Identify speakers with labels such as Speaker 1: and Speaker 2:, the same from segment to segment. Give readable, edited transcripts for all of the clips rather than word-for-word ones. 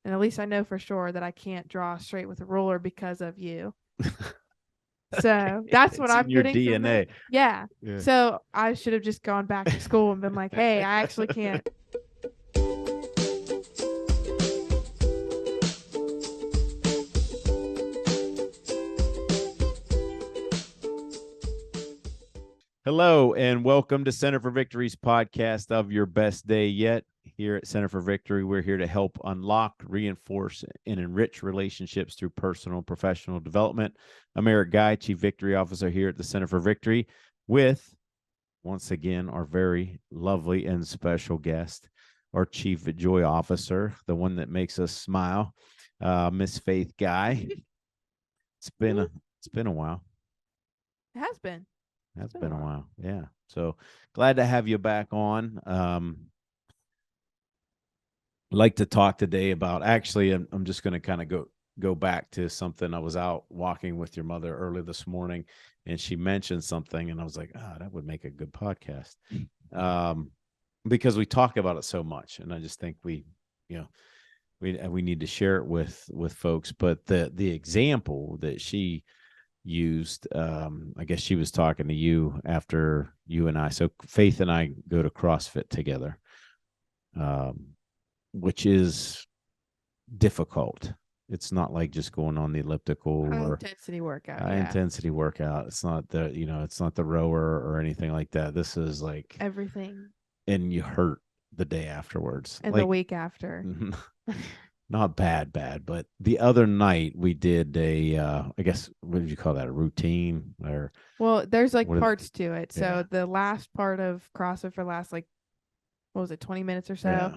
Speaker 1: And at least I know for sure that I can't draw straight with a ruler because of you. So that's what
Speaker 2: It's in
Speaker 1: I'm
Speaker 2: your
Speaker 1: getting from it.
Speaker 2: DNA.
Speaker 1: Yeah.
Speaker 2: Yeah.
Speaker 1: So I should have just gone back to school and been like, hey, I actually can't.
Speaker 2: Hello, and welcome to Center for Victory's podcast of Your Best Day Yet. Here at Center for Victory, we're here to help unlock, reinforce, and enrich relationships through personal and professional development. I'm Eric Guy, Chief Victory Officer here at the Center for Victory, with, once again, our very lovely and special guest, our Chief Joy Officer, the one that makes us smile, Miss Faith Guy. It's been a while.
Speaker 1: It has been.
Speaker 2: That's been a while. Yeah. So glad to have you back on. Like to talk today about, actually, I'm just going to kind of go back to something. I was out walking with your mother early this morning, and she mentioned something, and I was like, that would make a good podcast. Because we talk about it so much, and I just think we need to share it with folks. But the example that she used, I guess she was talking to you after you and I, so Faith and I go to CrossFit together, which is difficult. It's not like just going on the elliptical
Speaker 1: High
Speaker 2: or
Speaker 1: intensity workout.
Speaker 2: high intensity workout. It's not it's not the rower or anything like that. This is like
Speaker 1: everything.
Speaker 2: And you hurt the day afterwards,
Speaker 1: and
Speaker 2: like
Speaker 1: the week after.
Speaker 2: Not bad, but the other night we did I guess, what did you call that? A routine? Or,
Speaker 1: well, there's like parts to it. So
Speaker 2: Yeah.
Speaker 1: the last part of CrossFit for last, like, what was it, 20 minutes or so?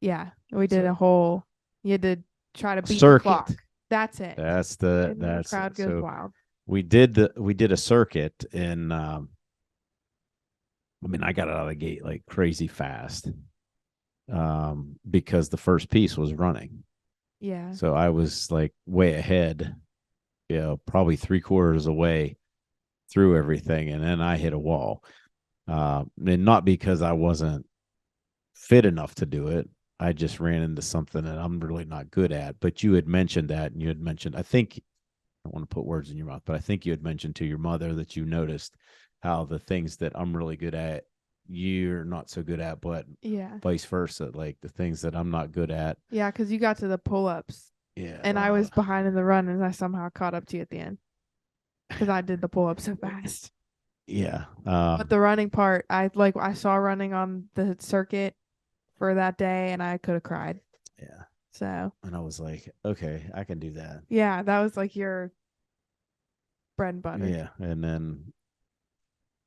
Speaker 1: Yeah. We did a whole, you had to try to beat the clock. That's it.
Speaker 2: That's
Speaker 1: the crowd goes wild.
Speaker 2: We did a circuit, and I mean, I got out of the gate like crazy fast, because the first piece was running.
Speaker 1: Yeah.
Speaker 2: So I was like way ahead, probably 3/4 away through everything, and then I hit a wall. And not because I wasn't fit enough to do it. I just ran into something that I'm really not good at. But you had mentioned that, and you had mentioned, I think, I don't want to put words in your mouth, but I think you had mentioned to your mother that you noticed how the things that I'm really good at, you're not so good at, but vice versa. Like the things that I'm not good at.
Speaker 1: Yeah, because you got to the pull-ups.
Speaker 2: Yeah.
Speaker 1: And I was behind in the run, and I somehow caught up to you at the end because I did the pull-ups so fast.
Speaker 2: Yeah.
Speaker 1: But the running part, I saw running on the circuit for that day, and I could have cried.
Speaker 2: Yeah.
Speaker 1: So.
Speaker 2: And I was like, okay, I can do that.
Speaker 1: Yeah, that was like your bread and butter.
Speaker 2: Yeah. And then,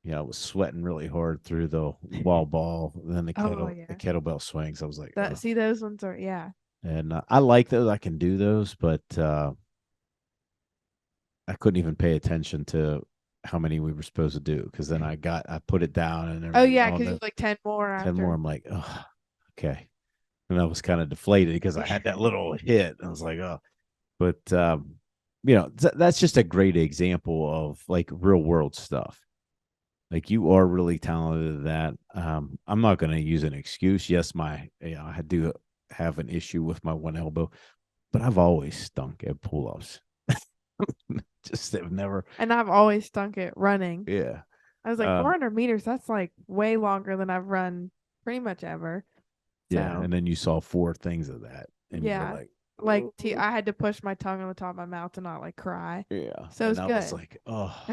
Speaker 2: I was sweating really hard through the wall ball, then the kettlebell swings. I was like,
Speaker 1: see, those ones are, yeah.
Speaker 2: And I like those. I can do those, but I couldn't even pay attention to how many we were supposed to do, because then I put it down, and
Speaker 1: because you like 10 more after.
Speaker 2: 10 more. I'm like, oh, okay. And I was kind of deflated because I had that little hit. I was like, oh, but that's just a great example of like real world stuff. Like, you are really talented at that. I'm not going to use an excuse. Yes, I do have an issue with my one elbow, but I've always stunk at pull-ups. Just have never.
Speaker 1: And I've always stunk at running.
Speaker 2: Yeah.
Speaker 1: I was like, 400 meters, that's like way longer than I've run pretty much ever.
Speaker 2: Yeah. And then you saw 4 things of that. And you were
Speaker 1: like I had to push my tongue on the top of my mouth to not like cry.
Speaker 2: Yeah.
Speaker 1: So it's good. I
Speaker 2: was like, oh,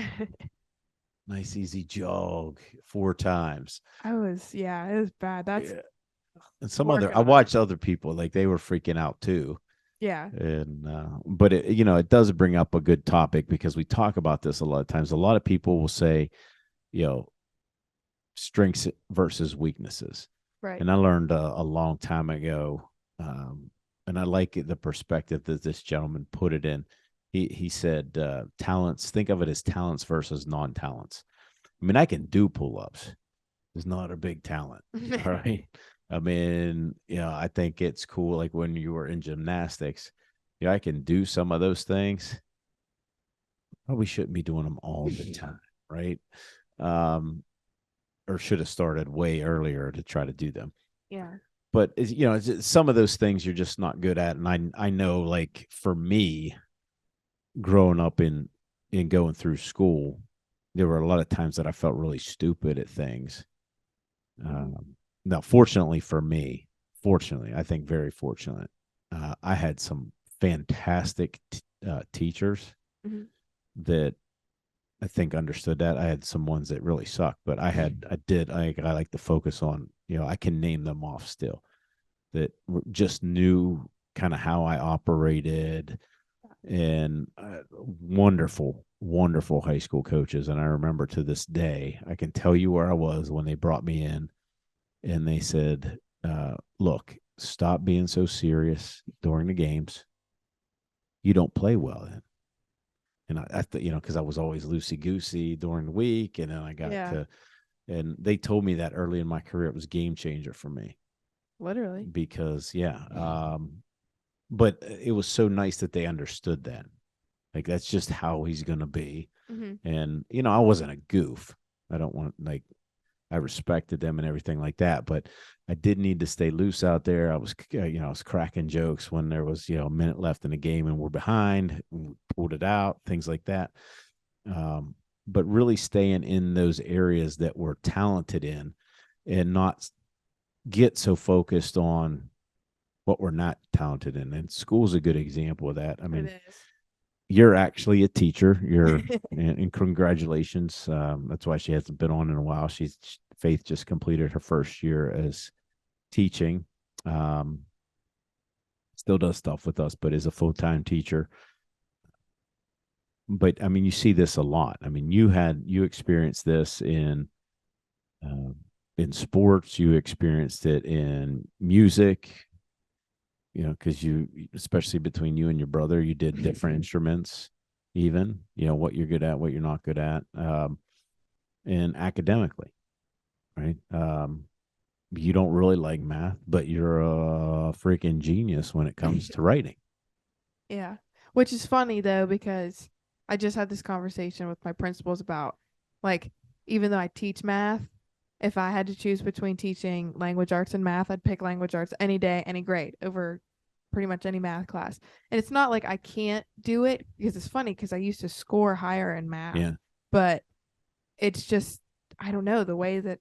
Speaker 2: nice easy jog 4 times.
Speaker 1: It was bad. That's
Speaker 2: and I watched other people, like, they were freaking out too.
Speaker 1: Yeah.
Speaker 2: And but it does bring up a good topic, because we talk about this a lot of times. A lot of people will say, strengths versus weaknesses.
Speaker 1: Right.
Speaker 2: And I learned a long time ago, and I like the perspective that this gentleman put it in. He said, talents, think of it as talents versus non-talents. I mean, I can do pull-ups. It's not a big talent. All right. I mean, I think it's cool. Like when you were in gymnastics, I can do some of those things. Probably shouldn't be doing them all the time, right? Or should have started way earlier to try to do them.
Speaker 1: Yeah.
Speaker 2: but some of those things you're just not good at. And I know, like, for me, growing up in going through school, there were a lot of times that I felt really stupid at things. Now, fortunately for me, I think very fortunate, I had some fantastic teachers that I think understood that. I had some ones that really sucked, but I like to focus on, I can name them off still, that just knew kind of how I operated, and wonderful, wonderful high school coaches. And I remember to this day, I can tell you where I was when they brought me in and they said, look, stop being so serious during the games. You don't play well then. And I because I was always loosey goosey during the week. And then I got and they told me that early in my career, it was game changer for me.
Speaker 1: Literally.
Speaker 2: Because, but it was so nice that they understood that. Like, that's just how he's going to be. And, I wasn't a goof. I don't want, like, I respected them and everything like that, but I did need to stay loose out there. I was, I was cracking jokes when there was, a minute left in the game and we're behind, and we pulled it out, things like that. But really staying in those areas that we're talented in and not get so focused on what we're not talented in. And school's a good example of that. I mean, you're actually a teacher. And congratulations. That's why she hasn't been on in a while. Faith just completed her first year as teaching. Still does stuff with us, but is a full-time teacher. But I mean, you see this a lot. I mean, you experienced this in sports. You experienced it in music. Because especially between you and your brother, you did different instruments, even, what you're good at, what you're not good at, and academically, right? You don't really like math, but you're a freaking genius when it comes to writing.
Speaker 1: Yeah. Which is funny, though, because I just had this conversation with my principals about, like, even though I teach math, if I had to choose between teaching language arts and math, I'd pick language arts any day, any grade over pretty much any math class. And it's not like I can't do it, because it's funny because I used to score higher in math, but it's just, I don't know, the way that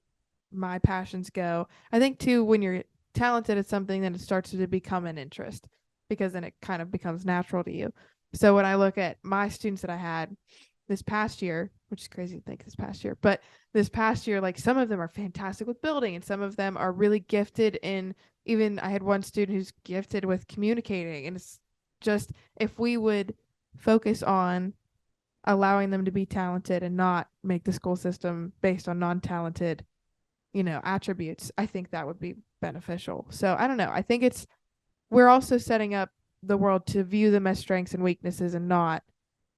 Speaker 1: my passions go. I think too, when you're talented at something, then it starts to become an interest, because then it kind of becomes natural to you. So when I look at my students that I had this past year, which is crazy to think this past year, but this past year, like, some of them are fantastic with building and some of them are really gifted in, even I had one student who's gifted with communicating. And it's just, if we would focus on allowing them to be talented and not make the school system based on non-talented, attributes, I think that would be beneficial. So I don't know. I think we're also setting up the world to view them as strengths and weaknesses and not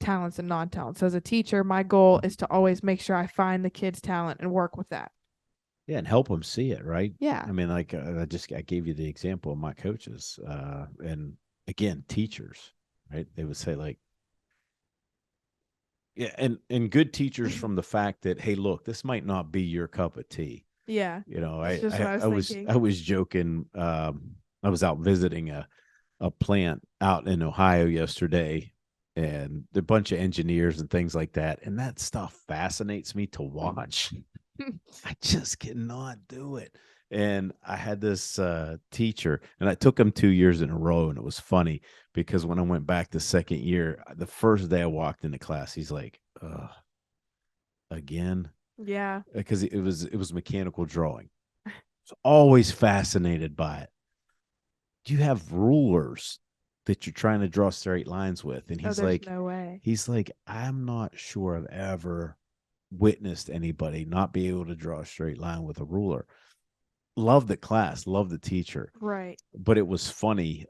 Speaker 1: talents and non-talents. So as a teacher, my goal is to always make sure I find the kid's talent and work with that.
Speaker 2: Yeah, and help them see it, right?
Speaker 1: Yeah.
Speaker 2: I mean, like, I gave you the example of my coaches, and again, teachers, right? They would say, like, yeah, and good teachers from the fact that, hey, look, this might not be your cup of tea.
Speaker 1: Yeah.
Speaker 2: I was joking. I was out visiting a plant out in Ohio yesterday, and a bunch of engineers and things like that. And that stuff fascinates me to watch. I just cannot do it. And I had this teacher, and I took him 2 years in a row, and it was funny because when I went back the second year, the first day I walked into class, he's like, again?
Speaker 1: Yeah.
Speaker 2: Because it was mechanical drawing. I was always fascinated by it. Do you have rulers that you're trying to draw straight lines with? And he's like,
Speaker 1: no way.
Speaker 2: He's like, I'm not sure I've ever witnessed anybody not be able to draw a straight line with a ruler. Love the class, love the teacher.
Speaker 1: Right.
Speaker 2: But it was funny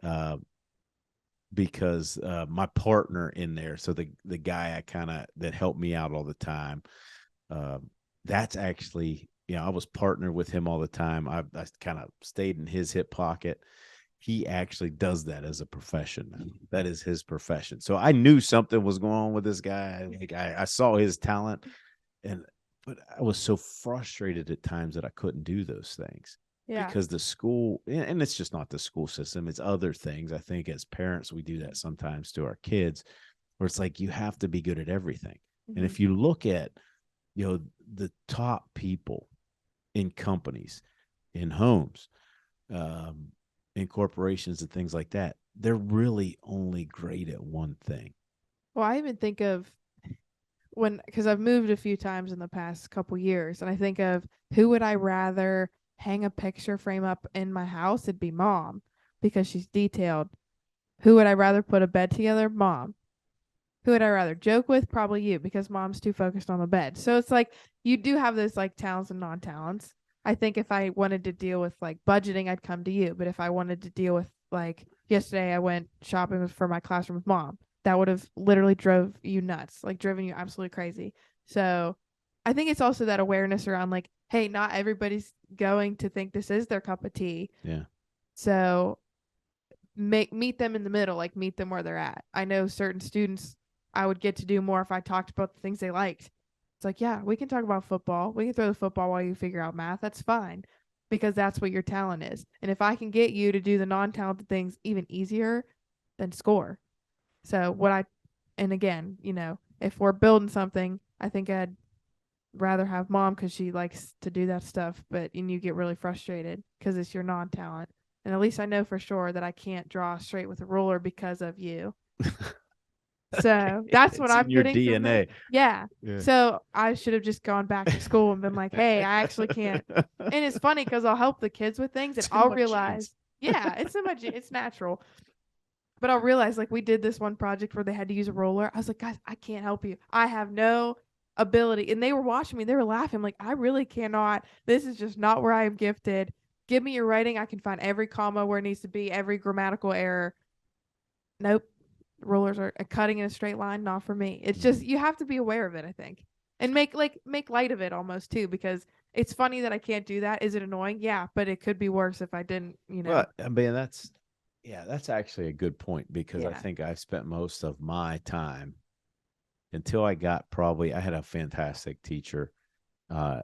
Speaker 2: because my partner in there, so the guy that helped me out all the time, that's actually, I was partnered with him all the time. I kind of stayed in his hip pocket. He actually does that as a profession. That is his profession. So I knew something was going on with this guy. Like, I saw his talent, but I was so frustrated at times that I couldn't do those things.
Speaker 1: Yeah.
Speaker 2: because the school, and it's just not the school system, it's other things. I think as parents, we do that sometimes to our kids, where it's like you have to be good at everything. And
Speaker 1: Hmm.
Speaker 2: if you look at, the top people in companies, in homes, um, in corporations and things like that, they're really only great at one thing.
Speaker 1: Well, I even think of when, because I've moved a few times in the past couple years, and I think of who would I rather hang a picture frame up in my house? It'd be mom because she's detailed. Who would I rather put a bed together? Mom. Who would I rather joke with? Probably you because mom's too focused on the bed. So it's like you do have those like talents and non talents. I think if I wanted to deal with like budgeting, I'd come to you. But if I wanted to deal with like yesterday, I went shopping for my classroom with mom. That would have literally drove you nuts, like driven you absolutely crazy. So I think it's also that awareness around like, hey, not everybody's going to think this is their cup of tea.
Speaker 2: Yeah.
Speaker 1: So meet them in the middle, like meet them where they're at. I know certain students I would get to do more if I talked about the things they liked. It's like, yeah, we can talk about football. We can throw the football while you figure out math. That's fine because that's what your talent is. And if I can get you to do the non-talented things even easier, then score. So what I and again, if we're building something, I think I'd rather have mom because she likes to do that stuff, but and you get really frustrated because it's your non-talent. And at least I know for sure that I can't draw straight with a ruler because of you. So that's what
Speaker 2: It's
Speaker 1: I'm
Speaker 2: in your
Speaker 1: getting from this.
Speaker 2: DNA.
Speaker 1: Yeah.
Speaker 2: Yeah.
Speaker 1: So I should have just gone back to school and been like, hey, I actually can't. And it's funny because I'll help the kids with things and
Speaker 2: It's in
Speaker 1: I'll
Speaker 2: my genes.
Speaker 1: realize, yeah, it's in my, it's natural. But I'll realize like we did this one project where they had to use a roller. I was like, guys, I can't help you. I have no ability. And they were watching me. They were laughing. I'm like, I really cannot. This is just not where I am gifted. Give me your writing. I can find every comma where it needs to be, every grammatical error. Nope. Rulers are cutting in a straight line. Not for me. It's just you have to be aware of it, I think. And make light of it almost too, because it's funny that I can't do that. Is it annoying? Yeah, but it could be worse if I didn't.
Speaker 2: Well, I mean, that's actually a good point because I
Speaker 1: Yeah.
Speaker 2: think I've spent most of my time until I had a fantastic teacher uh,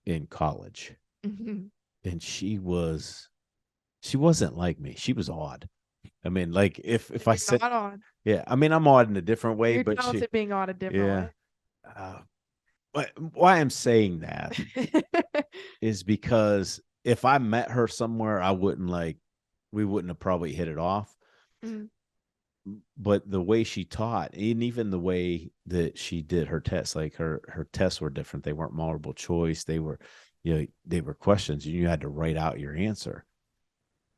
Speaker 2: in college,
Speaker 1: Mhm.
Speaker 2: and she wasn't like me. She was odd. I mean, like if
Speaker 1: And
Speaker 2: I
Speaker 1: you're
Speaker 2: said,
Speaker 1: not on.
Speaker 2: yeah, I mean, I'm odd in a different way,
Speaker 1: You're
Speaker 2: but
Speaker 1: talented being on a different
Speaker 2: yeah.
Speaker 1: way.
Speaker 2: Uh, why I'm saying that is because if I met her somewhere, we wouldn't have probably hit it off.
Speaker 1: Mm,
Speaker 2: But the way she taught, and even the way that she did her tests, like her tests were different. They weren't multiple choice. They were questions, and you had to write out your answer.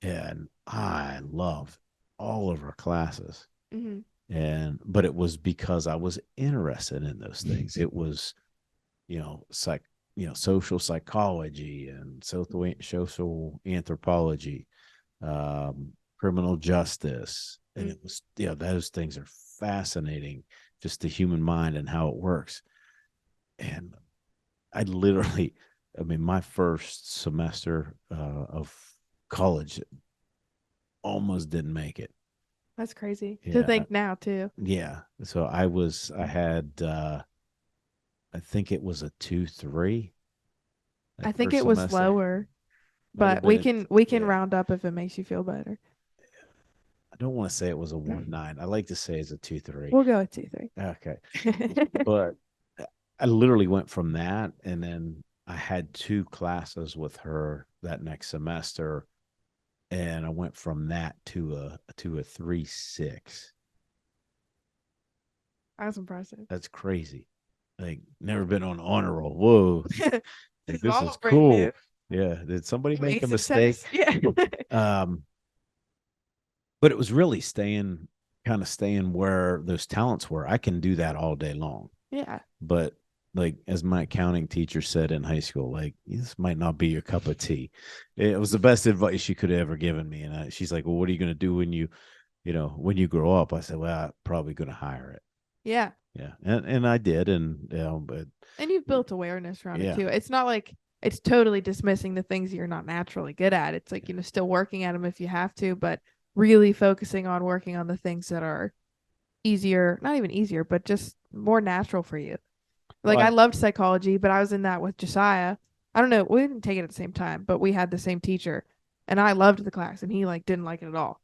Speaker 2: And I loved all of her classes.
Speaker 1: mhm,
Speaker 2: But it was because I was interested in those things. It was, social psychology and social anthropology, criminal justice. And
Speaker 1: mm.
Speaker 2: it was, those things are fascinating, just the human mind and how it works. And I literally, I mean, my first semester of college almost didn't make it.
Speaker 1: That's crazy to
Speaker 2: Yeah.
Speaker 1: think now too.
Speaker 2: Yeah. So I had, I think it was a 2-3
Speaker 1: I
Speaker 2: that
Speaker 1: think
Speaker 2: first
Speaker 1: it was
Speaker 2: semester.
Speaker 1: lower,
Speaker 2: Might have
Speaker 1: but
Speaker 2: been,
Speaker 1: we can
Speaker 2: yeah.
Speaker 1: round up if it makes you feel better.
Speaker 2: I don't want to say it was a 1-9. I like to say it's a 2-3.
Speaker 1: We'll go with 2, 3.
Speaker 2: Okay. But I literally went from that, and then I had two classes with her that next semester, and I went from that to a 3.6.
Speaker 1: That's impressive.
Speaker 2: That's crazy. Like never been on honor roll. Whoa,
Speaker 1: This
Speaker 2: like
Speaker 1: is
Speaker 2: this
Speaker 1: all
Speaker 2: is
Speaker 1: brand new.
Speaker 2: cool. Yeah. Did somebody
Speaker 1: You
Speaker 2: make
Speaker 1: ate
Speaker 2: a mistake?
Speaker 1: success. Yeah.
Speaker 2: Um, but it was really staying where those talents were. I can do that all day long.
Speaker 1: Yeah.
Speaker 2: But like as my accounting teacher said in high school, like this might not be your cup of tea. It was the best advice she could have ever given me. And she's like, "Well, what are you going to do when you grow up?" I said, "Well, I'm probably going to hire it."
Speaker 1: Yeah.
Speaker 2: Yeah, and I did, and but
Speaker 1: And you've built awareness around it
Speaker 2: yeah,
Speaker 1: too. It's not like it's totally dismissing the things you're not naturally good at. It's like, still working at them if you have to, but really focusing on working on the things that are easier, not even easier, but just more natural for you.
Speaker 2: well,
Speaker 1: Like I loved psychology, but I was in that with Josiah. I don't know, we didn't take it at the same time, but we had the same teacher, and I loved the class, and he like didn't like it at all.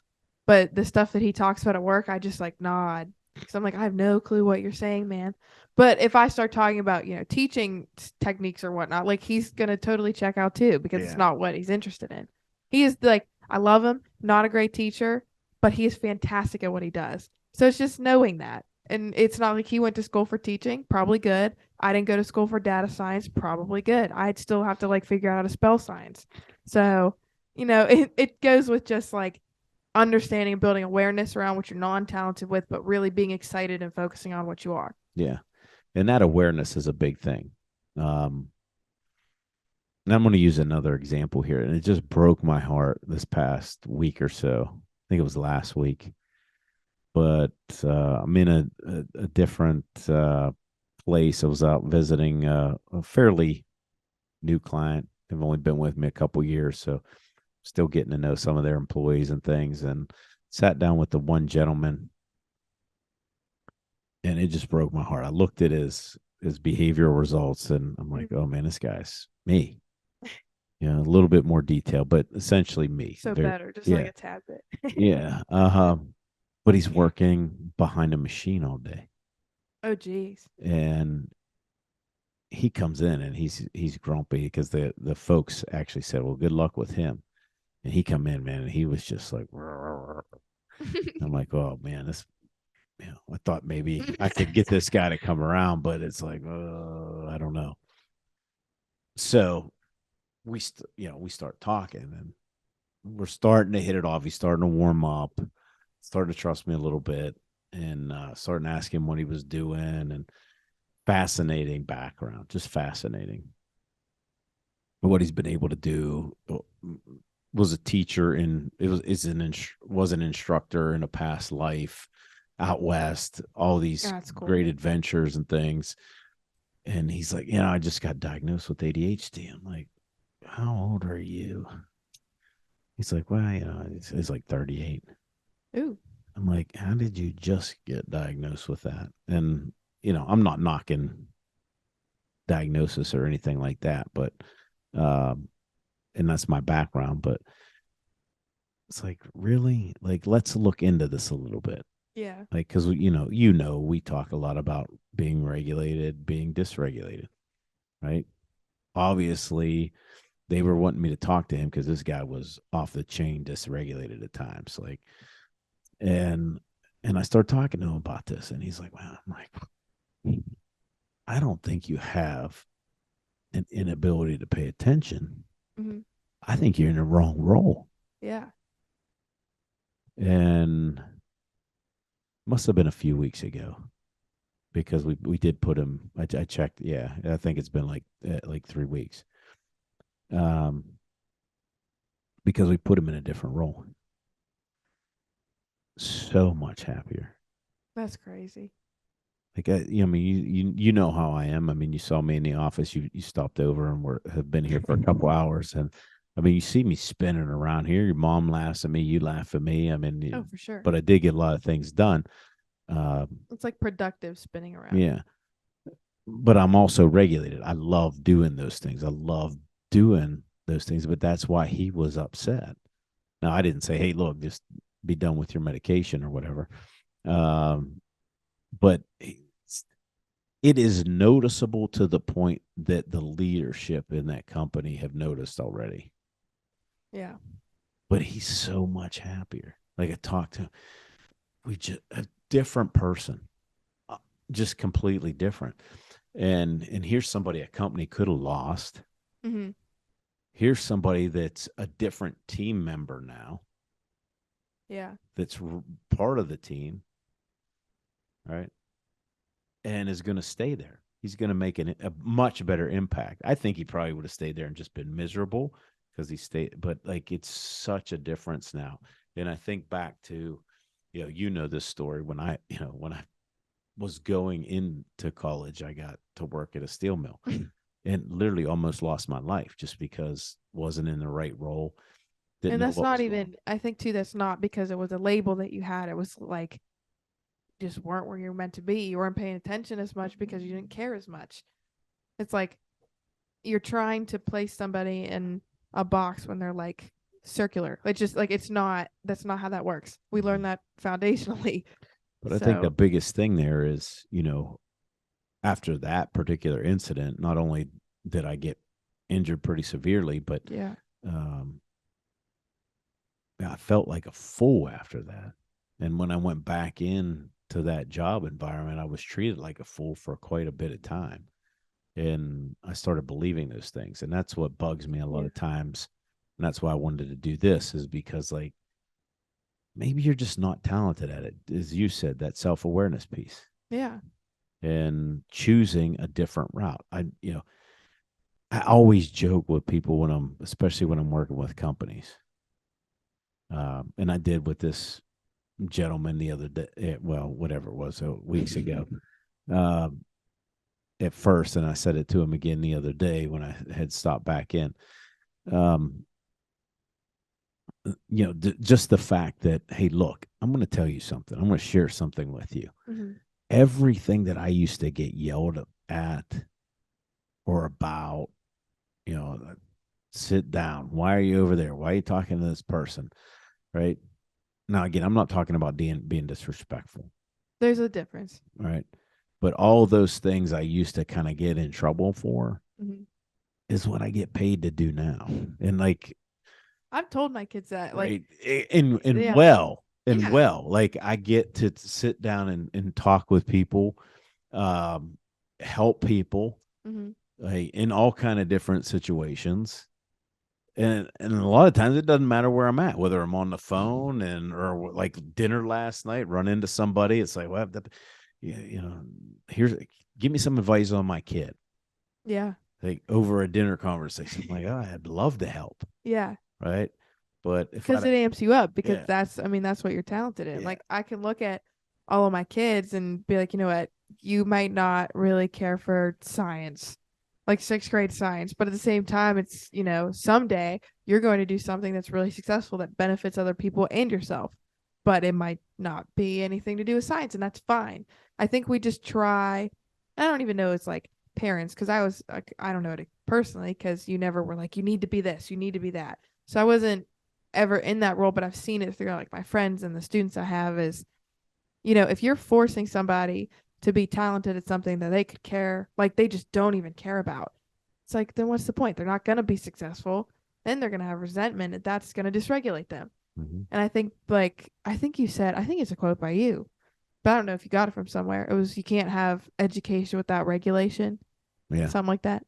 Speaker 1: But the stuff that he talks about at work, I just like nod because I'm like, I have no clue what you're saying, man. But if I start talking about teaching techniques or whatnot, like he's gonna totally check out too because it's
Speaker 2: Yeah.
Speaker 1: not what he's interested in. He is like, I love him, not a great teacher, but he is fantastic at what he does. So it's just knowing that. And it's not like he went to school for teaching, probably good. I didn't go to school for data science, probably good. I'd still have to like figure out how to spell science. So, it goes with just like understanding and building awareness around what you're non-talented with, but really being excited and focusing on what you are.
Speaker 2: Yeah. And that awareness is a big thing. Um, and I'm going to use another example here, and it just broke my heart this past week or so. I think it was last week, but I'm in a different place. I was out visiting a fairly new client. They've only been with me a couple years, so still getting to know some of their employees and things. And sat down with the one gentleman, and it just broke my heart. I looked at his behavioral results, and I'm like, oh man, this guy's me. A little bit more detail, but essentially me.
Speaker 1: So
Speaker 2: Very,
Speaker 1: better, just like
Speaker 2: yeah,
Speaker 1: a tad bit.
Speaker 2: yeah. But he's working behind a machine all day,
Speaker 1: Oh, geez.
Speaker 2: and he comes in and he's grumpy because the folks actually said, "Well, good luck with him." And he come in, man, and he was just like, I'm like, "Oh man, this." I thought maybe I could get this guy to come around, but it's like, I don't know. So we start talking, and we're starting to hit it off. He's starting to warm up, starting to trust me a little bit, and starting to ask him what he was doing. And fascinating background, just fascinating. What he's been able to do. Was a teacher in it was an instructor in a past life out west. All these
Speaker 1: That's
Speaker 2: great
Speaker 1: cool.
Speaker 2: adventures and things. And he's like, I just got diagnosed with ADHD. I'm like, how old are you? He's like, well, it's like 38.
Speaker 1: Ooh.
Speaker 2: I'm like, how did you just get diagnosed with that? And, I'm not knocking diagnosis or anything like that, but, and that's my background, but it's like, really? Like, let's look into this a little bit.
Speaker 1: Yeah.
Speaker 2: Like, cause we talk a lot about being regulated, being dysregulated, right? Obviously, they were wanting me to talk to him because this guy was off the chain dysregulated at times. Like, and I started talking to him about this, and he's like, "Wow," I'm like, "I don't think you have an inability to pay attention.
Speaker 1: Mm-hmm.
Speaker 2: I think you're in the wrong role."
Speaker 1: Yeah.
Speaker 2: And must have been a few weeks ago because we did put him. I checked. Yeah, I think it's been like 3 weeks. Um, because we put him in a different role. So much happier.
Speaker 1: That's crazy.
Speaker 2: Like I mean, you know how I am. I mean, you saw me in the office. You stopped over and have been here for a couple hours, and I mean, you see me spinning around here. Your mom laughs at me. You laugh at me. I
Speaker 1: Oh,
Speaker 2: mean,
Speaker 1: for sure.
Speaker 2: but I did get a lot of things done.
Speaker 1: It's like productive spinning around.
Speaker 2: Yeah, but I'm also regulated. I love doing those things. I love doing those things. But that's why he was upset. Now, I didn't say, "Hey, look, just be done with your medication or whatever." Um, but it is noticeable to the point that the leadership in that company have noticed already.
Speaker 1: Yeah.
Speaker 2: But he's so much happier. Like I talked to him, we just a different person, uh, just completely different. And here's somebody a company could have lost.
Speaker 1: Mm-hmm.
Speaker 2: Here's somebody that's a different team member now.
Speaker 1: Yeah.
Speaker 2: That's part of the team, right? And is going to stay there. He's going to make a much better impact. I think he probably would have stayed there and just been miserable because he stayed, but like it's such a difference now. And I think back to, this story when I was going into college, I got to work at a steel mill and literally almost lost my life just because wasn't in the right role, didn't
Speaker 1: And
Speaker 2: know
Speaker 1: that's
Speaker 2: what
Speaker 1: not
Speaker 2: was going on.
Speaker 1: even, I think too, that's not because it was a label that you had. It was like just weren't where you're meant to be. You weren't paying attention as much because you didn't care as much. It's like you're trying to place somebody in a box when they're like circular. It's just like it's not that's not how that works. We learned
Speaker 2: Mhm.
Speaker 1: that foundationally.
Speaker 2: But I think the
Speaker 1: So,
Speaker 2: biggest thing there is, after that particular incident, not only did I get injured pretty severely, but
Speaker 1: yeah.
Speaker 2: um, I felt like a fool after that. And when I went back in to that job environment, I was treated like a fool for quite a bit of time. And I started believing those things. And that's what bugs me a lot
Speaker 1: Yeah.
Speaker 2: of times. And that's why I wanted to do this, is because, like, maybe you're just not talented at it. As you said, that self awareness piece
Speaker 1: Yeah.
Speaker 2: and choosing a different route. I always joke with people especially when I'm working with companies. And I did with this gentleman the other day, well, whatever it was, weeks ago, uh, at first. And I said it to him again the other day when I had stopped back in. Um, just the fact that, hey, look, I'm going to tell you something. I'm going to share something with you.
Speaker 1: Mhm.
Speaker 2: Everything that I used to get yelled at or about, sit down. Why are you over there? Why are you talking to this person? Right. Now, again, I'm not talking about being disrespectful.
Speaker 1: There's a difference.
Speaker 2: Right. But all those things I used to kind of get in trouble for
Speaker 1: Mhm.
Speaker 2: is what I get paid to do now. And, like,
Speaker 1: I've told my kids that like
Speaker 2: right. And
Speaker 1: yeah. Yeah.
Speaker 2: like, I get to sit down and talk with people, um, help people,
Speaker 1: Mhm.
Speaker 2: like, in all kind of different situations. And a lot of times it doesn't matter where I'm at, whether I'm on the phone or like dinner last night, run into somebody. It's like, well, here's give me some advice on my kid,
Speaker 1: Yeah.
Speaker 2: like, over a dinner conversation. I'm like, oh, I'd love to help,
Speaker 1: Yeah.
Speaker 2: right? But if
Speaker 1: Because
Speaker 2: I,
Speaker 1: it amps you up because
Speaker 2: yeah,
Speaker 1: that's what you're talented in.
Speaker 2: yeah,
Speaker 1: Like I can look at all of my kids and be like, you know what, you might not really care for science, like sixth grade science, but at the same time, it's someday you're going to do something that's really successful that benefits other people and yourself, but it might not be anything to do with science, and that's fine. I think we just try. I don't even know it's like parents because I was like, I don't know it personally because you never were like you need to be this, you need to be that. So I wasn't ever in that role, but I've seen it through like my friends and the students I have is, if you're forcing somebody to be talented at something that they could care, like they just don't even care about, it's like, then what's the point? They're not going to be successful. Then they're going to have resentment and that's going to dysregulate them.
Speaker 2: mm-hmm.
Speaker 1: And I think, like, I think you said, I think it's a quote by you, but I don't know if you got it from somewhere. It was, you can't have education without regulation,
Speaker 2: Yeah,
Speaker 1: something like that.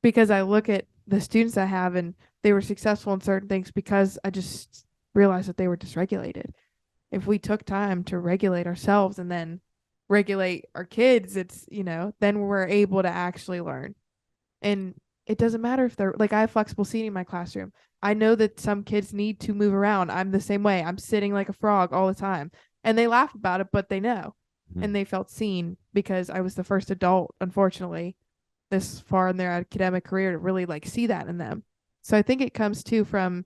Speaker 1: Because I look at the students I have and they were successful in certain things because I just realized that they were dysregulated. If we took time to regulate ourselves and then regulate our kids, then we're able to actually learn. And it doesn't matter if they're like, I have flexible seating in my classroom. I know that some kids need to move around. I'm the same way. I'm sitting like a frog all the time. And they laugh about it, but they know.
Speaker 2: mm-hmm.
Speaker 1: And they felt seen because I was the first adult, unfortunately, this far in their academic career to really like see that in them. So I think it comes too from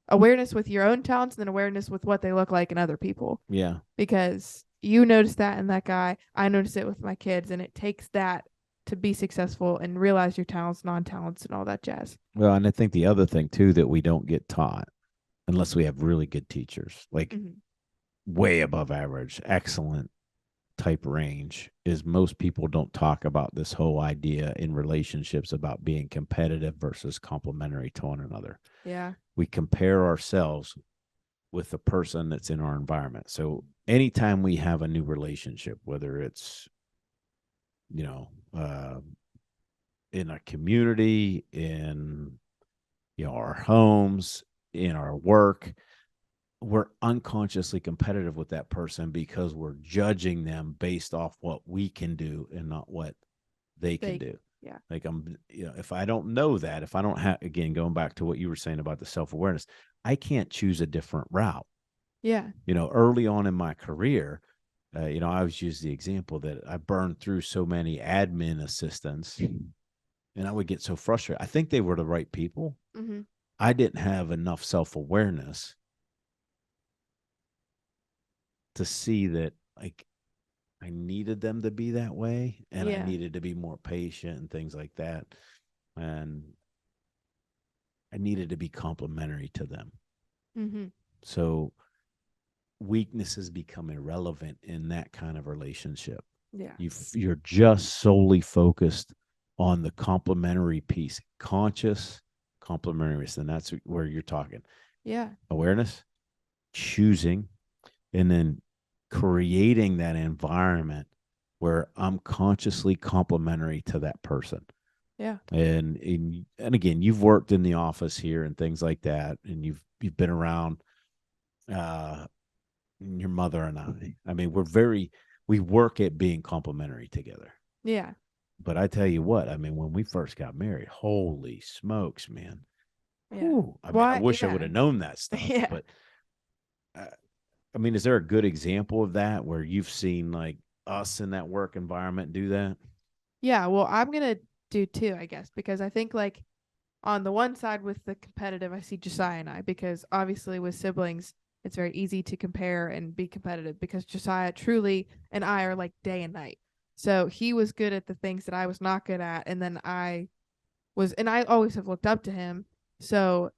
Speaker 1: awareness with your own talents and then awareness with what they look like in other people.
Speaker 2: Yeah.
Speaker 1: Because you notice that in that guy, I notice it with my kids, and it takes that to be successful and realize your talents, non-talents, and all that jazz.
Speaker 2: Well, and I think the other thing too that we don't get taught, unless we have really good teachers, like
Speaker 1: Mm-hmm.
Speaker 2: way above average, excellent type range, is most people don't talk about this whole idea in relationships about being competitive versus complementary to one another.
Speaker 1: Yeah.
Speaker 2: We compare ourselves with the person that's in our environment. So anytime we have a new relationship, whether it's, you know, uh, in a community, in, our homes, in our work, we're unconsciously competitive with that person because we're judging them based off what we can do and not what they can
Speaker 1: They,
Speaker 2: do.
Speaker 1: yeah.
Speaker 2: Like, if I don't know that, if I don't have, again, going back to what you were saying about the self awareness, I can't choose a different route.
Speaker 1: Yeah.
Speaker 2: Early on in my career, I always use the example that I burned through so many admin assistants and I would get so frustrated. I think they were the right people.
Speaker 1: Mm-hmm.
Speaker 2: I didn't have enough self awareness to see that, like, I needed them to be that way and I
Speaker 1: Yeah.
Speaker 2: needed to be more patient and things like that. and I needed to be complementary to them.
Speaker 1: Mhm.
Speaker 2: So weaknesses become irrelevant in that kind of relationship.
Speaker 1: Yeah.
Speaker 2: You're just solely focused on the complementary piece, conscious complementary, and that's where you're talking
Speaker 1: Yeah.
Speaker 2: awareness, choosing, and then creating that environment where I'm consciously complementary to that person.
Speaker 1: Yeah.
Speaker 2: And again, you've worked in the office here and things like that, and you've been around uh your mother and I. I mean, we work at being complementary together.
Speaker 1: Yeah.
Speaker 2: But I tell you what, I mean, when we first got married, holy smokes, man.
Speaker 1: Yeah.
Speaker 2: Whew, I mean, I
Speaker 1: Why?
Speaker 2: wish I would
Speaker 1: Yeah.
Speaker 2: have known that stuff.
Speaker 1: Yeah.
Speaker 2: But uh, I mean, is there a good example of that where you've seen like us in that work environment do that?
Speaker 1: Yeah. Well, I'm gonna do two, I guess, because I think like on the one side with the competitive, I see Josiah and I, because obviously with siblings, it's very easy to compare and be competitive because Josiah truly and I are like day and night. So he was good at the things that I was not good at, and then and I always have looked up to him. So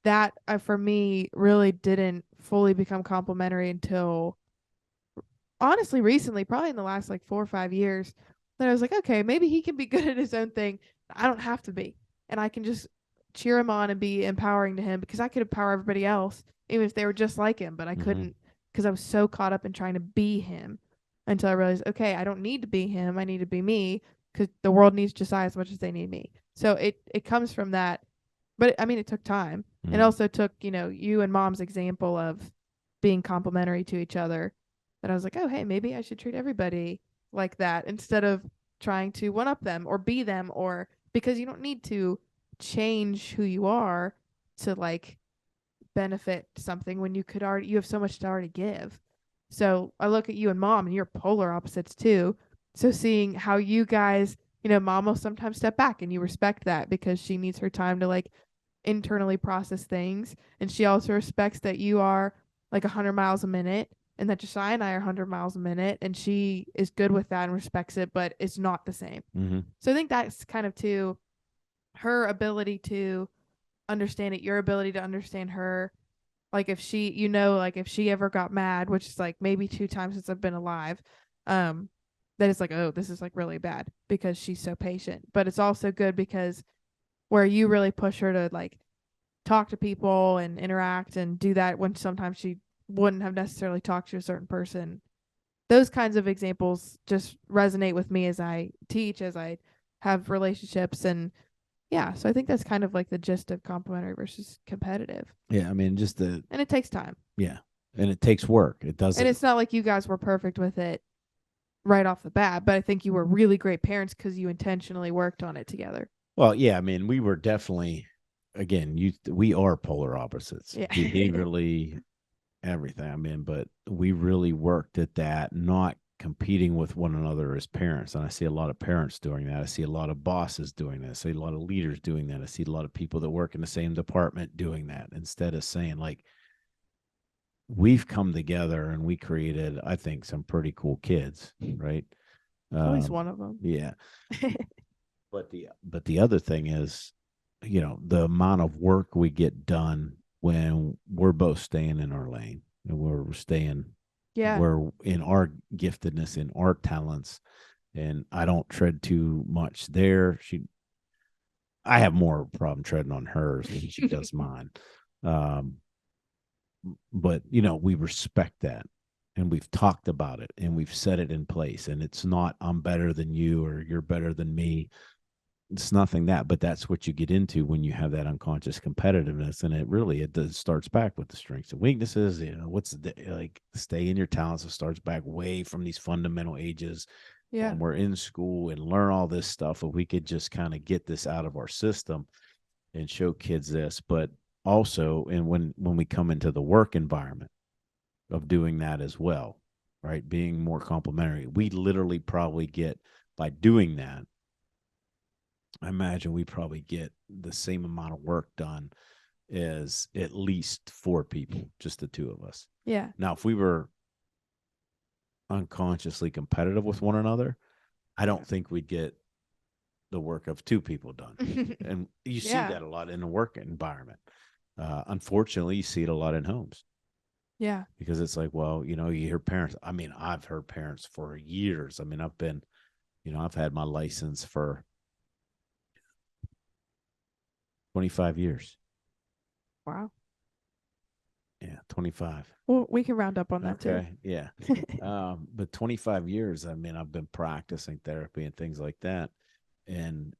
Speaker 1: that for me really didn't fully become complimentary until honestly recently, probably in the last like 4 or 5 years, that I was like, okay, maybe he can be good at his own thing. I don't have to be. And I can just cheer him on and be empowering to him because I could empower everybody else, even if they were just like him, but I
Speaker 2: Mm-hmm.
Speaker 1: couldn't because I was so caught up in trying to be him until I realized, okay, I don't need to be him. I need to be me because the world needs Josiah as much as they need me. So it comes from that. But I mean, it took time. It
Speaker 2: Mm-hmm.
Speaker 1: also took, you and mom's example of being complimentary to each other, that I was like, oh, hey, maybe I should treat everybody like that instead of trying to one up them or be them, or because you don't need to change who you are to like benefit something when you have so much to already give. So I look at you and mom, and you're polar opposites too. So seeing how you guys, mom will sometimes step back and you respect that because she needs her time to like internally process things. And she also respects that you are like 100 miles a minute and that Josiah and I are 100 miles a minute. And she is good with that and respects it, but it's not the same.
Speaker 2: Mm-hmm.
Speaker 1: So I think that's kind of to her ability to understand it, your ability to understand her. Like if she, like if she ever got mad, which is like maybe 2 times since I've been alive, um, that it's like, oh, this is like really bad because she's so patient. But it's also good because where you really push her to like talk to people and interact and do that when sometimes she wouldn't have necessarily talked to a certain person. Those kinds of examples just resonate with me as I teach, as I have relationships. And yeah, so I think that's kind of like the gist of complimentary versus competitive.
Speaker 2: Yeah, I mean, just the
Speaker 1: And it takes time.
Speaker 2: yeah, and it takes work. It
Speaker 1: And
Speaker 2: doesn't.
Speaker 1: it's not like you guys were perfect with it right off the bat, but I think you were really great parents because you intentionally worked on it together.
Speaker 2: Well, yeah, I mean, we were definitely again, we are polar opposites
Speaker 1: Yeah.
Speaker 2: behaviorally, everything. I mean, but we really worked at that, not competing with one another as parents. And I see a lot of parents doing that. I see a lot of bosses doing that. I see a lot of leaders doing that. I see a lot of people that work in the same department doing that instead of saying, like, we've come together and we created, I think, some pretty cool kids, right?
Speaker 1: At least
Speaker 2: Um,
Speaker 1: one of them.
Speaker 2: yeah. But the other thing is, the amount of work we get done when we're both staying in our lane and
Speaker 1: Yeah.
Speaker 2: we're in our giftedness, in our talents, and I don't tread too much there. I have more problem treading on hers than she does mine. Um, but we respect that, and we've talked about it, and we've set it in place, and it's not I'm better than you or you're better than me. It's nothing that, but that's what you get into when you have that unconscious competitiveness, and it does, starts back with the strengths and weaknesses. What's like stay in your talents. It starts back way from these fundamental ages
Speaker 1: Yeah.
Speaker 2: when we're in school and learn all this stuff. If we could just kind of get this out of our system and show kids this, but also, and when we come into the work environment of doing that as well, right? Being more complimentary, we literally probably get by doing that. I imagine we probably get the same amount of work done as at least 4 people, just the two of us.
Speaker 1: Yeah.
Speaker 2: Now, if we were unconsciously competitive with one another, I don't think we'd get the work of two people done. And you see
Speaker 1: Yeah.
Speaker 2: that a lot in the work environment. Unfortunately, you see it a lot in homes
Speaker 1: Yeah.
Speaker 2: because it's like, well, you know, you hear parents. I mean, I've heard parents for years. I mean, I've had my license for 25 years.
Speaker 1: Wow.
Speaker 2: Yeah, 25.
Speaker 1: Well, we can round up on that too.
Speaker 2: Okay. Yeah. But 25 years, I mean, I've been practicing therapy and things like that. And,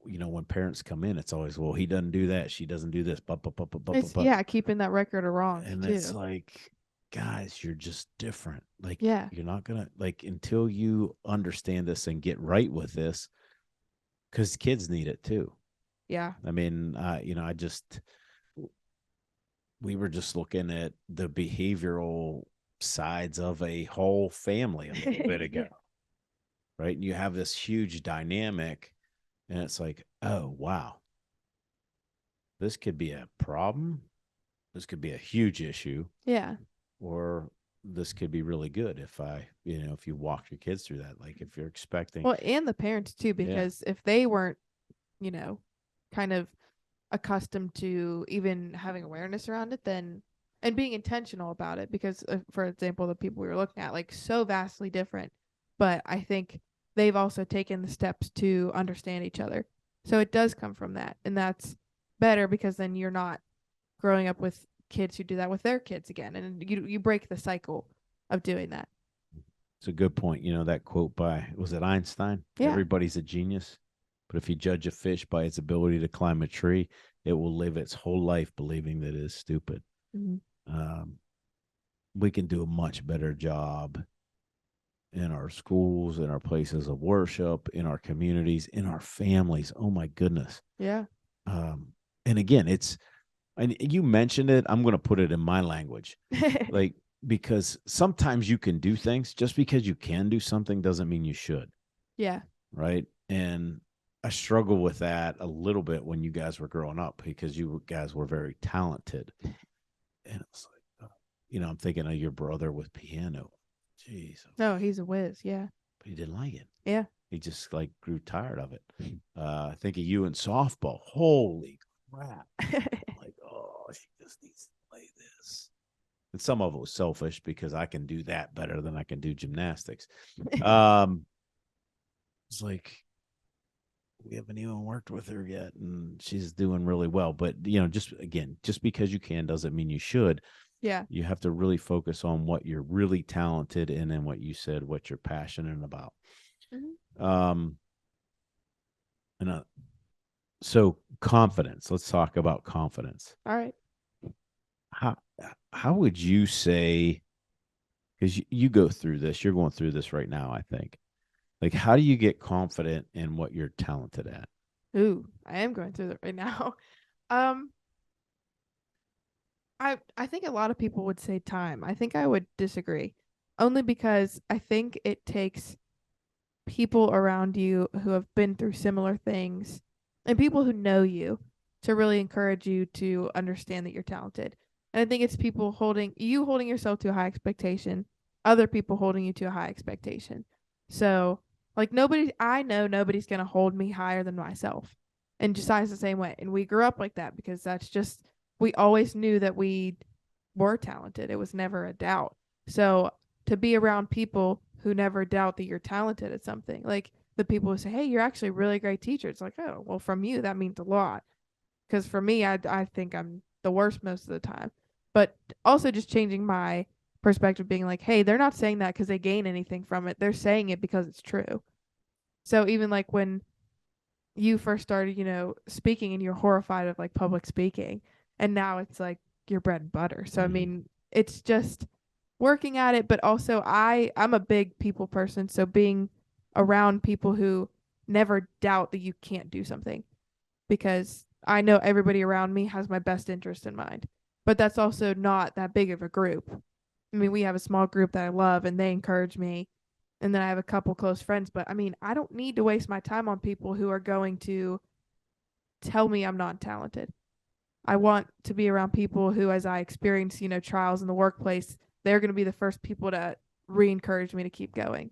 Speaker 2: you know, when parents come in, it's always, well, he doesn't do that. She doesn't do this.
Speaker 1: It's yeah, keeping that record of wrongs
Speaker 2: And it's
Speaker 1: too.
Speaker 2: like, guys, you're just different. Like,
Speaker 1: Yeah.
Speaker 2: you're not going to, like, until you understand this and get right with this, because kids need it too.
Speaker 1: Yeah.
Speaker 2: I mean, we were just looking at the behavioral sides of a whole family a little bit ago, right? And you have this huge dynamic, and it's like, oh, wow, this could be a problem. This could be a huge issue,
Speaker 1: Yeah.
Speaker 2: or this could be really good if you walk your kids through that. Like if you're expecting,
Speaker 1: Well, and the parents too,
Speaker 2: yeah,
Speaker 1: because if they weren't, you know, kind of accustomed to even having awareness around it, then and being intentional about it, because for example, the people we were looking at, like so vastly different, but I think they've also taken the steps to understand each other. So it does come from that, and that's better because then you're not growing up with kids who do that with their kids again, and you break the cycle of doing that.
Speaker 2: it's a good point. You know, that quote by, was it Einstein?
Speaker 1: Yeah.
Speaker 2: Everybody's a genius, but if you judge a fish by its ability to climb a tree, it will live its whole life believing that it is stupid.
Speaker 1: Mm-hmm.
Speaker 2: Um, we can do a much better job in our schools, in our places of worship, in our communities, in our families. Oh my goodness.
Speaker 1: Yeah.
Speaker 2: Um, and again, and you mentioned it. I'm going to put it in my language, like, because sometimes you can do things. Just because you can do something doesn't mean you should.
Speaker 1: Yeah.
Speaker 2: Right. And I struggle with that a little bit when you guys were growing up because you guys were very talented. And it's like, I'm thinking of your brother with piano. Jeez.
Speaker 1: No, he's a whiz. Yeah.
Speaker 2: But he didn't like it.
Speaker 1: Yeah.
Speaker 2: He just like grew tired of it. I think of you in softball. Holy crap. Like, oh, she just needs to play this. And some of it was selfish because I can do that better than I can do gymnastics. It's like, we haven't even worked with her yet, and she's doing really well. But, just because you can doesn't mean you should.
Speaker 1: Yeah.
Speaker 2: You have to really focus on what you're really talented in and what you said, what you're passionate about.
Speaker 1: Mm-hmm.
Speaker 2: Um, and so confidence. Let's talk about confidence.
Speaker 1: All right.
Speaker 2: How how would you say? Because you go through this, you're going through this right now. I think. Like, how do you get confident in what you're talented at?
Speaker 1: Ooh, I am going through that right now. Um, I think a lot of people would say time. I think I would disagree, only because I think it takes people around you who have been through similar things and people who know you to really encourage you to understand that you're talented. And I think it's people holding yourself to a high expectation, other people holding you to a high expectation. So, like I know nobody's going to hold me higher than myself. And Josiah's the same way. And we grew up like that because that's just, we always knew that we were talented. It was never a doubt. So, to be around people who never doubt that you're talented at something. Like the people who say, "Hey, you're actually a really great teacher." It's like, "Oh, well, from you that means a lot." Because for me, I think I'm the worst most of the time. But also just changing my perspective, being like, "Hey, they're not saying that because they gain anything from it. They're saying it because it's true." So even like when you first started, speaking and you're horrified of like public speaking, and now it's like your bread and butter. So I mean, it's just working at it, but also I'm a big people person, so being around people who never doubt that you can't do something, because I know everybody around me has my best interest in mind. But that's also not that big of a group. I mean, we have a small group that I love and they encourage me. And then I have a couple close friends, but I mean, I don't need to waste my time on people who are going to tell me I'm not talented. I want to be around people who, as I experience, trials in the workplace, they're going to be the first people to re encourage me to keep going.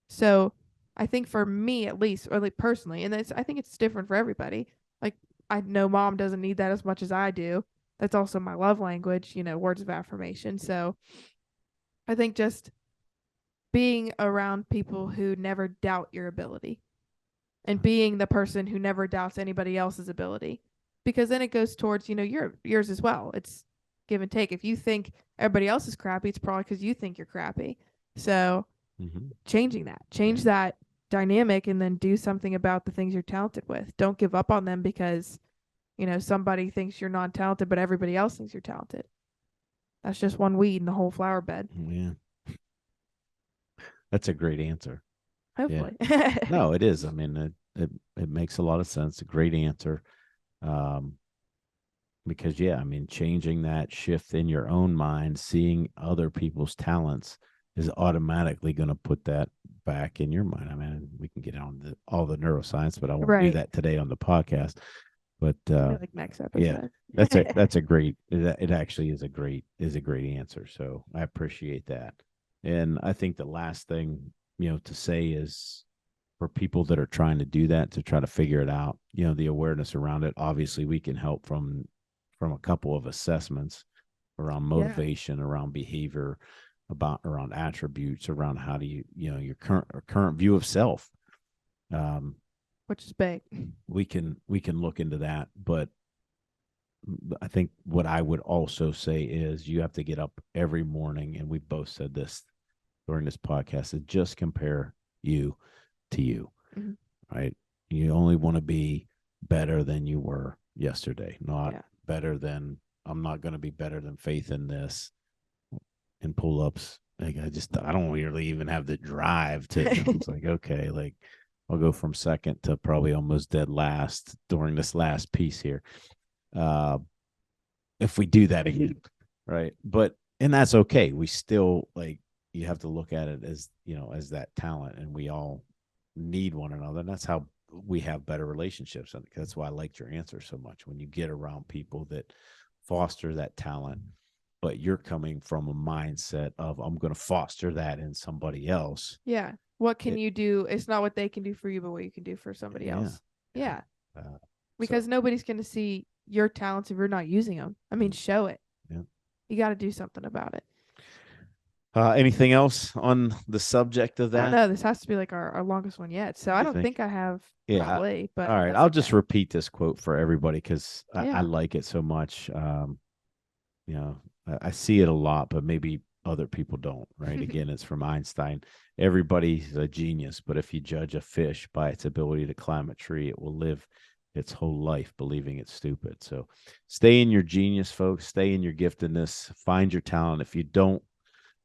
Speaker 1: So I think for me at least, or like personally, and I think it's different for everybody. Like I know mom doesn't need that as much as I do. That's also my love language, words of affirmation. So I think just being around people who never doubt your ability and being the person who never doubts anybody else's ability, because then it goes towards yours as well. It's give and take. If you think everybody else is crappy, it's probably because you think you're crappy. So changing that, change that dynamic, and then do something about the things you're talented with. Don't give up on them because somebody thinks you're non-talented, but everybody else thinks you're talented. That's just one weed in the whole flower bed.
Speaker 2: Yeah. That's a great answer.
Speaker 1: Hopefully.
Speaker 2: Yeah. No, it is. I mean, it makes a lot of sense. A great answer. Because I mean, changing that shift in your own mind, seeing other people's talents is automatically going to put that back in your mind. I mean, we can get on all the neuroscience, but I won't do that today on the podcast. But
Speaker 1: like next episode.
Speaker 2: that's a great. It actually is a great answer. So I appreciate that. And I think the last thing to say is for people that are trying to do that, to try to figure it out, the awareness around it. Obviously, we can help from a couple of assessments around motivation, around behavior, around attributes, around how do your current view of self,
Speaker 1: which is big.
Speaker 2: We can look into that, but I think what I would also say is you have to get up every morning, and we both said this during this podcast, is just compare you to you, right? You only want to be better than you were yesterday, not better than, I'm not going to be better than Faith in this in pull-ups. Like I don't really even have the drive to. It's like, okay, like I'll go from second to probably almost dead last during this last piece here. If we do that again, right? And that's okay. We still, like, you have to look at it as as that talent, and we all need one another, and that's how we have better relationships. And that's why I liked your answer so much. When you get around people that foster that talent, but you're coming from a mindset of, I'm going to foster that in somebody else.
Speaker 1: Yeah. What can you do? It's not what they can do for you, but what you can do for somebody else. Yeah. Because nobody's going to see your talents if you're not using them. I mean, show it. Yeah. You got to do something about it.
Speaker 2: Anything else on the subject of that?
Speaker 1: No, this has to be like our longest one yet. So I don't think I have. Probably, but
Speaker 2: all right. I'll just repeat this quote for everybody because I like it so much. I see it a lot, but maybe other people don't, right? Again, it's from Einstein. Everybody's a genius, but if you judge a fish by its ability to climb a tree, it will live its whole life believing it's stupid. So stay in your genius, folks. Stay in your giftedness. Find your talent. If you don't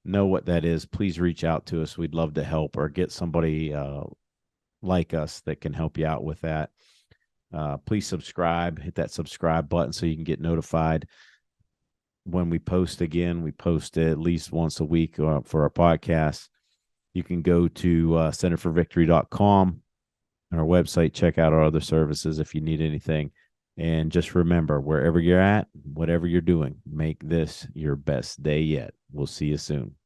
Speaker 2: know what that is, please reach out to us. We'd love to help, or get somebody like us that can help you out with that. Please subscribe. Hit that subscribe button so you can get notified when we post again. We post at least once a week for our podcast. You can go to centerforvictory.com on our website, check out our other services if you need anything. And just remember, wherever you're at, whatever you're doing, make this your best day yet. We'll see you soon.